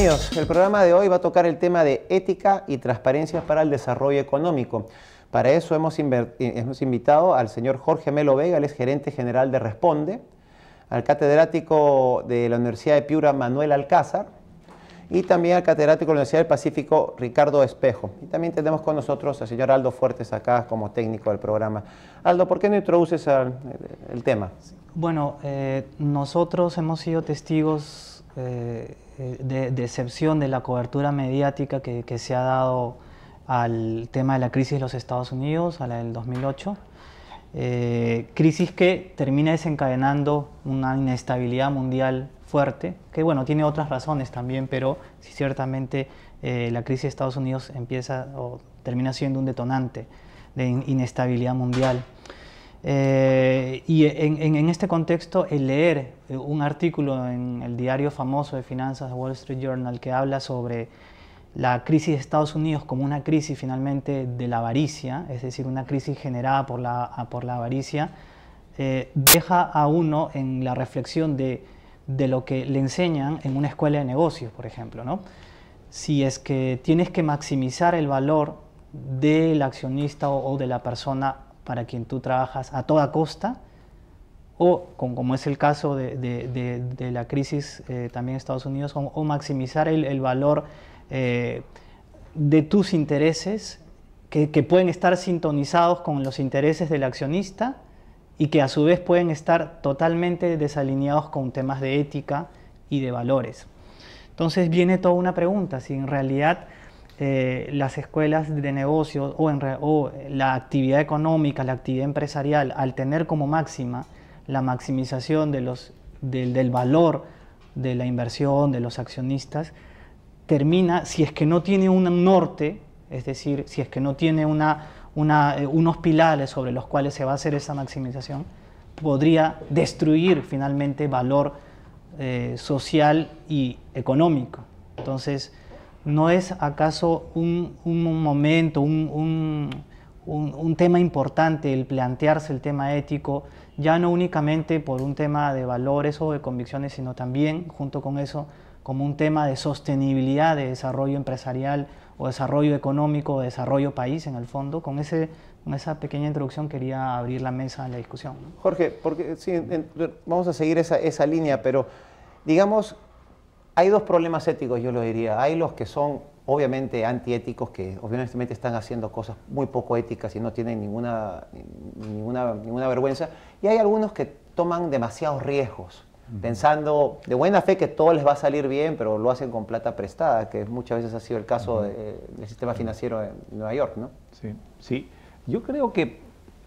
Bienvenidos. El programa de hoy va a tocar el tema de ética y transparencia para el desarrollo económico. Para eso hemos invitado al señor Jorge Melo Vega, él es gerente general de Responde, al catedrático de la Universidad de Piura, Manuel Alcázar, y también al catedrático de la Universidad del Pacífico, Ricardo Espejo. Y también tenemos con nosotros al señor Aldo Fuertes acá como técnico del programa. Aldo, ¿por qué no introduces el tema? Bueno, nosotros hemos sido testigos de excepción de la cobertura mediática que se ha dado al tema de la crisis de los Estados Unidos, a la del 2008. Crisis que termina desencadenando una inestabilidad mundial fuerte, que bueno, tiene otras razones también, pero sí, ciertamente la crisis de Estados Unidos empieza o termina siendo un detonante de inestabilidad mundial. Y en este contexto, el leer un artículo en el diario famoso de finanzas, Wall Street Journal, que habla sobre la crisis de Estados Unidos como una crisis finalmente de la avaricia, es decir, una crisis generada por la avaricia, deja a uno en la reflexión de lo que le enseñan en una escuela de negocios, por ejemplo, ¿no? Si es que tienes que maximizar el valor del accionista o de la persona para quien tú trabajas a toda costa, o como es el caso de la crisis también en Estados Unidos, o maximizar el valor de tus intereses que pueden estar sintonizados con los intereses del accionista y que a su vez pueden estar totalmente desalineados con temas de ética y de valores. Entonces viene toda una pregunta, si en realidad las escuelas de negocios o la actividad económica, la actividad empresarial, al tener como máxima la maximización del valor de la inversión, de los accionistas, termina, si es que no tiene un norte, es decir, si es que no tiene unos pilares sobre los cuales se va a hacer esa maximización, podría destruir finalmente valor social y económico. Entonces, ¿no es acaso un momento, un tema importante el plantearse el tema ético, ya no únicamente por un tema de valores o de convicciones, sino también, junto con eso, como un tema de sostenibilidad, de desarrollo empresarial o desarrollo económico o desarrollo país en el fondo? Con esa pequeña introducción quería abrir la mesa en la discusión. Jorge, porque sí, vamos a seguir esa línea, pero digamos, hay dos problemas éticos, yo lo diría. Hay los que son obviamente antiéticos, que obviamente están haciendo cosas muy poco éticas y no tienen ninguna vergüenza, y hay algunos que toman demasiados riesgos, pensando de buena fe que todo les va a salir bien, pero lo hacen con plata prestada, que muchas veces ha sido el caso del sistema financiero de Nueva York, ¿no? Sí, sí. Yo creo que,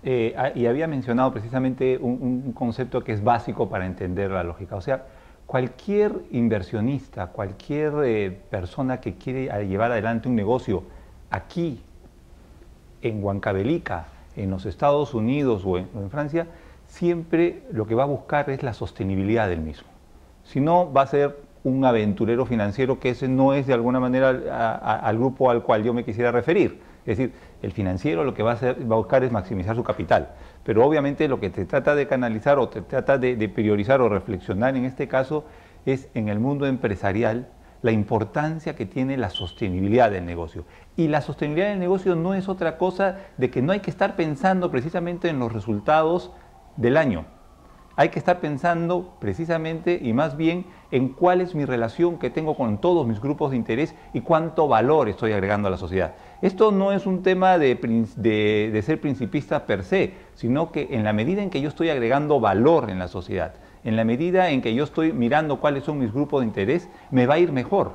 y había mencionado precisamente un concepto que es básico para entender la lógica, o sea, cualquier inversionista, cualquier persona que quiere llevar adelante un negocio aquí, en Huancavelica, en los Estados Unidos o en Francia, siempre lo que va a buscar es la sostenibilidad del mismo. Si no, va a ser un aventurero financiero, que ese no es de alguna manera al grupo al cual yo me quisiera referir. Es decir, el financiero lo que va a buscar es maximizar su capital. Pero obviamente lo que te trata de canalizar o te trata de priorizar o reflexionar en este caso es en el mundo empresarial la importancia que tiene la sostenibilidad del negocio. Y la sostenibilidad del negocio no es otra cosa de que no hay que estar pensando precisamente en los resultados del año. Hay que estar pensando precisamente y más bien en cuál es mi relación que tengo con todos mis grupos de interés y cuánto valor estoy agregando a la sociedad. Esto no es un tema de ser principista per se, sino que en la medida en que yo estoy agregando valor en la sociedad, en la medida en que yo estoy mirando cuáles son mis grupos de interés, me va a ir mejor,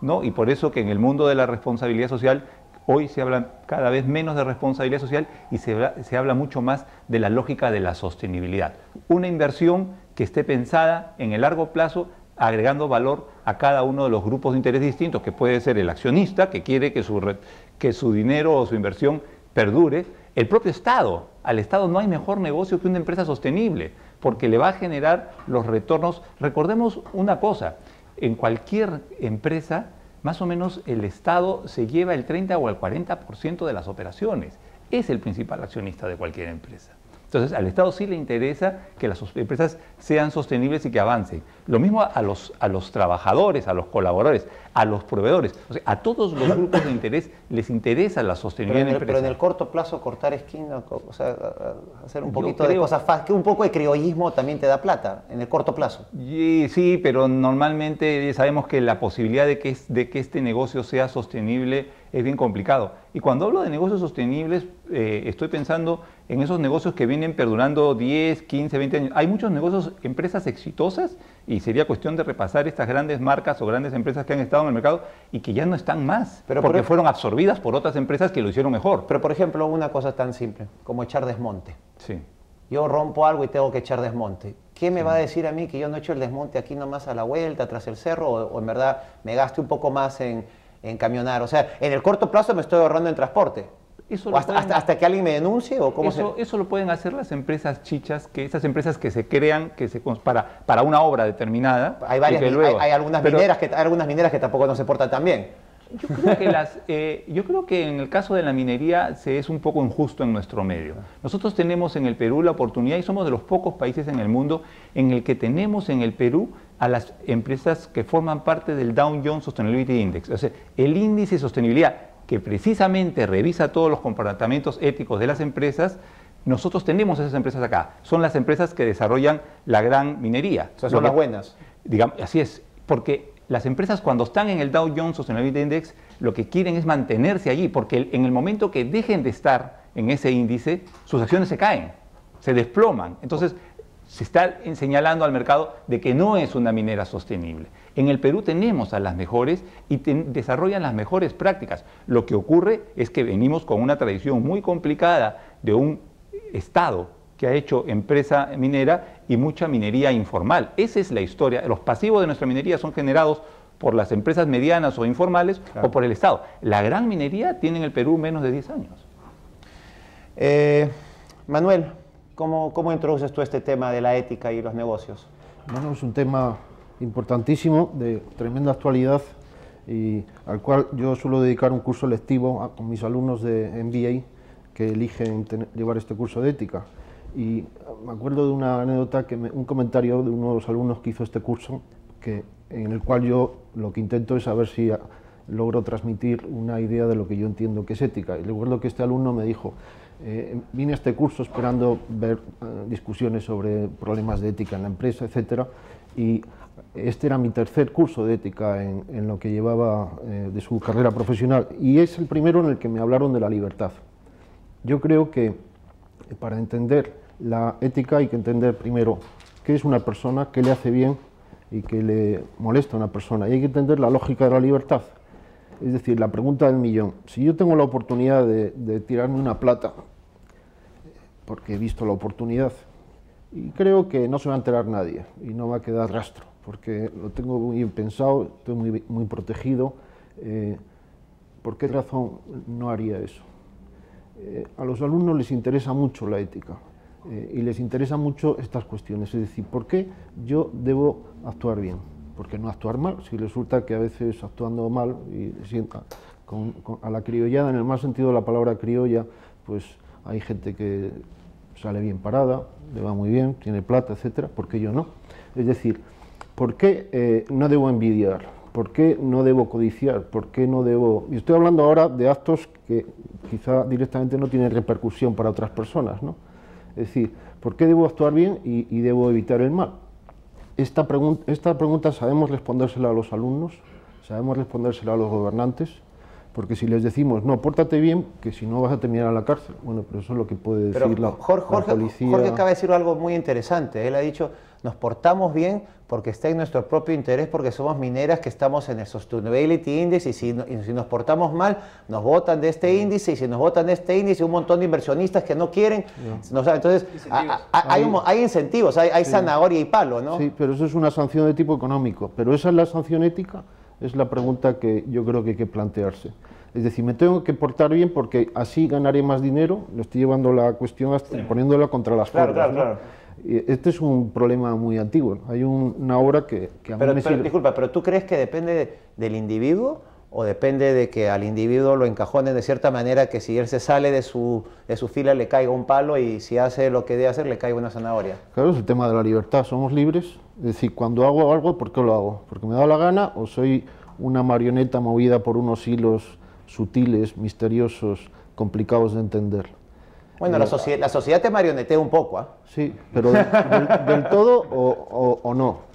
¿no? Y por eso que en el mundo de la responsabilidad social hoy se habla cada vez menos de responsabilidad social y se habla mucho más de la lógica de la sostenibilidad. Una inversión que esté pensada en el largo plazo, agregando valor a cada uno de los grupos de interés distintos, que puede ser el accionista, que quiere que su dinero o su inversión perdure, el propio Estado. Al Estado no hay mejor negocio que una empresa sostenible, porque le va a generar los retornos. Recordemos una cosa, en cualquier empresa, más o menos el Estado se lleva el 30 o el 40% de las operaciones. Es el principal accionista de cualquier empresa. Entonces, al Estado sí le interesa que las empresas sean sostenibles y que avancen. Lo mismo a los trabajadores, a los colaboradores, a los proveedores. O sea, a todos los grupos de interés les interesa la sostenibilidad de la empresa. Pero en el corto plazo, cortar esquina, o sea, hacer un poquito de cosas fáciles, que un poco de criollismo también te da plata, en el corto plazo. Sí, pero normalmente sabemos que la posibilidad de que este negocio sea sostenible es bien complicado. Y cuando hablo de negocios sostenibles, estoy pensando en esos negocios que vienen perdurando 10, 15, 20 años. Hay muchos negocios, empresas exitosas, y sería cuestión de repasar estas grandes marcas o grandes empresas que han estado en el mercado y que ya no están más, porque fueron absorbidas por otras empresas que lo hicieron mejor. Pero, por ejemplo, una cosa tan simple como echar desmonte. Sí. Yo rompo algo y tengo que echar desmonte. ¿Qué me va a decir a mí que yo no echo el desmonte aquí nomás a la vuelta, tras el cerro, o en verdad me gaste un poco más en camionar? O sea, en el corto plazo me estoy ahorrando en transporte. Eso hasta que alguien me denuncie, ¿o cómo eso lo pueden hacer las empresas chichas, esas empresas que se crean para una obra determinada. Hay algunas mineras que tampoco no se portan tan bien. Yo creo que en el caso de la minería se es un poco injusto en nuestro medio. Nosotros tenemos en el Perú la oportunidad, y somos de los pocos países en el mundo en el que tenemos en el Perú a las empresas que forman parte del Dow Jones Sustainability Index, o sea, el índice de sostenibilidad que precisamente revisa todos los comportamientos éticos de las empresas. Nosotros tenemos esas empresas acá. Son las empresas que desarrollan la gran minería. O sea, son las buenas. Digamos, así es, porque las empresas cuando están en el Dow Jones Sustainability Index lo que quieren es mantenerse allí, porque en el momento que dejen de estar en ese índice, sus acciones se caen, se desploman. Entonces, se está señalando al mercado de que no es una minera sostenible. En el Perú tenemos a las mejores y desarrollan las mejores prácticas. Lo que ocurre es que venimos con una tradición muy complicada de un Estado que ha hecho empresa minera y mucha minería informal. Esa es la historia. Los pasivos de nuestra minería son generados por las empresas medianas o informales, claro, o por el Estado. La gran minería tiene en el Perú menos de 10 años. Manuel, ¿cómo introduces tú este tema de la ética y los negocios? Bueno, es un tema importantísimo, de tremenda actualidad, y al cual yo suelo dedicar un curso lectivo con mis alumnos de MBA que eligen llevar este curso de ética. Y me acuerdo de una anécdota, un comentario de uno de los alumnos que hizo este curso, en el cual yo lo que intento es saber si logro transmitir una idea de lo que yo entiendo que es ética. Y recuerdo que este alumno me dijo: vine a este curso esperando ver discusiones sobre problemas de ética en la empresa, etcétera, y este era mi tercer curso de ética en lo que llevaba de su carrera profesional, y es el primero en el que me hablaron de la libertad. Yo creo que para entender la ética hay que entender primero qué es una persona, qué le hace bien y qué le molesta a una persona, y hay que entender la lógica de la libertad. Es decir, la pregunta del millón: si yo tengo la oportunidad de tirarme una plata, porque he visto la oportunidad, y creo que no se va a enterar nadie y no va a quedar rastro, porque lo tengo muy bien pensado, estoy muy protegido, ¿por qué razón no haría eso? A los alumnos les interesa mucho la ética y les interesa mucho estas cuestiones, es decir, ¿por qué yo debo actuar bien? ¿Por qué no actuar mal? Si resulta que a veces actuando mal, y sienta a la criollada, en el mal sentido de la palabra criolla, pues hay gente que sale bien parada, le va muy bien, tiene plata, etcétera. ¿Por qué yo no? Es decir, ¿por qué no debo envidiar? ¿Por qué no debo codiciar? ¿Por qué no debo...? Y estoy hablando ahora de actos que quizá directamente no tienen repercusión para otras personas, ¿no? Es decir, ¿por qué debo actuar bien y debo evitar el mal? Esta pregunta sabemos respondérsela a los alumnos, sabemos respondérsela a los gobernantes, porque si les decimos, no, pórtate bien, que si no vas a terminar en la cárcel. Bueno, pero eso es lo que puede decir la policía. Jorge acaba de decir algo muy interesante. Él ha dicho, nos portamos bien porque está en nuestro propio interés, porque somos mineras que estamos en el Sustainability Index, y si nos portamos mal, nos botan de este índice, y si nos botan de este índice, un montón de inversionistas que no quieren. No. Entonces, hay incentivos, hay sí, zanahoria y palo, ¿no? Sí, pero eso es una sanción de tipo económico. Pero esa es la sanción ética. Es la pregunta que yo creo que hay que plantearse. Es decir, me tengo que portar bien porque así ganaré más dinero. Lo estoy llevando la cuestión hasta poniéndola contra las cuerdas. Claro, ¿no? claro. Este es un problema muy antiguo. Hay una obra que a mí me sirve. Disculpa, pero ¿tú crees que depende del individuo o depende de que al individuo lo encajonen de cierta manera que si él se sale de su fila le caiga un palo y si hace lo que debe hacer le caiga una zanahoria? Claro, es el tema de la libertad, somos libres, es decir, cuando hago algo, ¿por qué lo hago? ¿Porque me da la gana o soy una marioneta movida por unos hilos sutiles, misteriosos, complicados de entender? Bueno, la sociedad te marionetea un poco, ¿ah? Sí, pero del todo o no.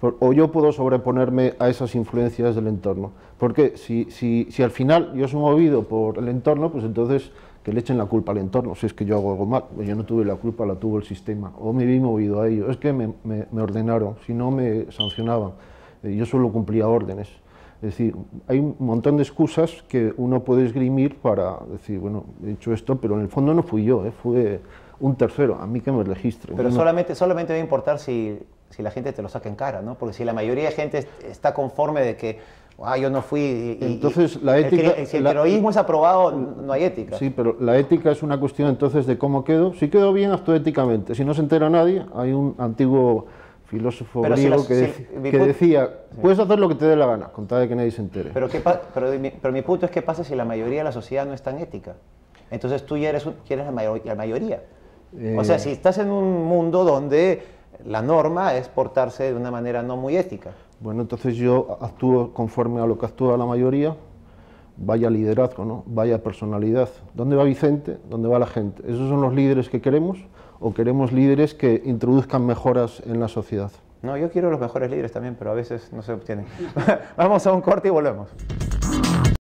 O yo puedo sobreponerme a esas influencias del entorno. Porque si al final yo soy movido por el entorno, pues entonces que le echen la culpa al entorno. Si es que yo hago algo mal, yo no tuve la culpa, la tuvo el sistema. O me vi movido a ello. Es que me ordenaron, si no me sancionaban. Yo solo cumplía órdenes. Es decir, hay un montón de excusas que uno puede esgrimir para decir, bueno, he hecho esto, pero en el fondo no fui yo, fue un tercero, a mí que me registre. Pero solamente va a importar si la gente te lo saca en cara, ¿no? Porque si la mayoría de gente está conforme de que yo no fui, entonces la ética, si el heroísmo es aprobado, no hay ética. Sí, pero la ética es una cuestión entonces de cómo quedo. Si quedo bien, actúo éticamente. Si no se entera nadie, hay un antiguo filósofo griego que decía, puedes hacer lo que te dé la gana, con tal de que nadie se entere. Pero mi punto es, ¿qué pasa si la mayoría de la sociedad no es tan ética? Entonces tú ya eres la mayoría. O sea, si estás en un mundo donde la norma es portarse de una manera no muy ética. Bueno, entonces yo actúo conforme a lo que actúa la mayoría, vaya liderazgo, ¿no? Vaya personalidad. ¿Dónde va Vicente? ¿Dónde va la gente? ¿Esos son los líderes que queremos? ¿O queremos líderes que introduzcan mejoras en la sociedad? No, yo quiero los mejores líderes también, pero a veces no se obtienen. Vamos a un corte y volvemos.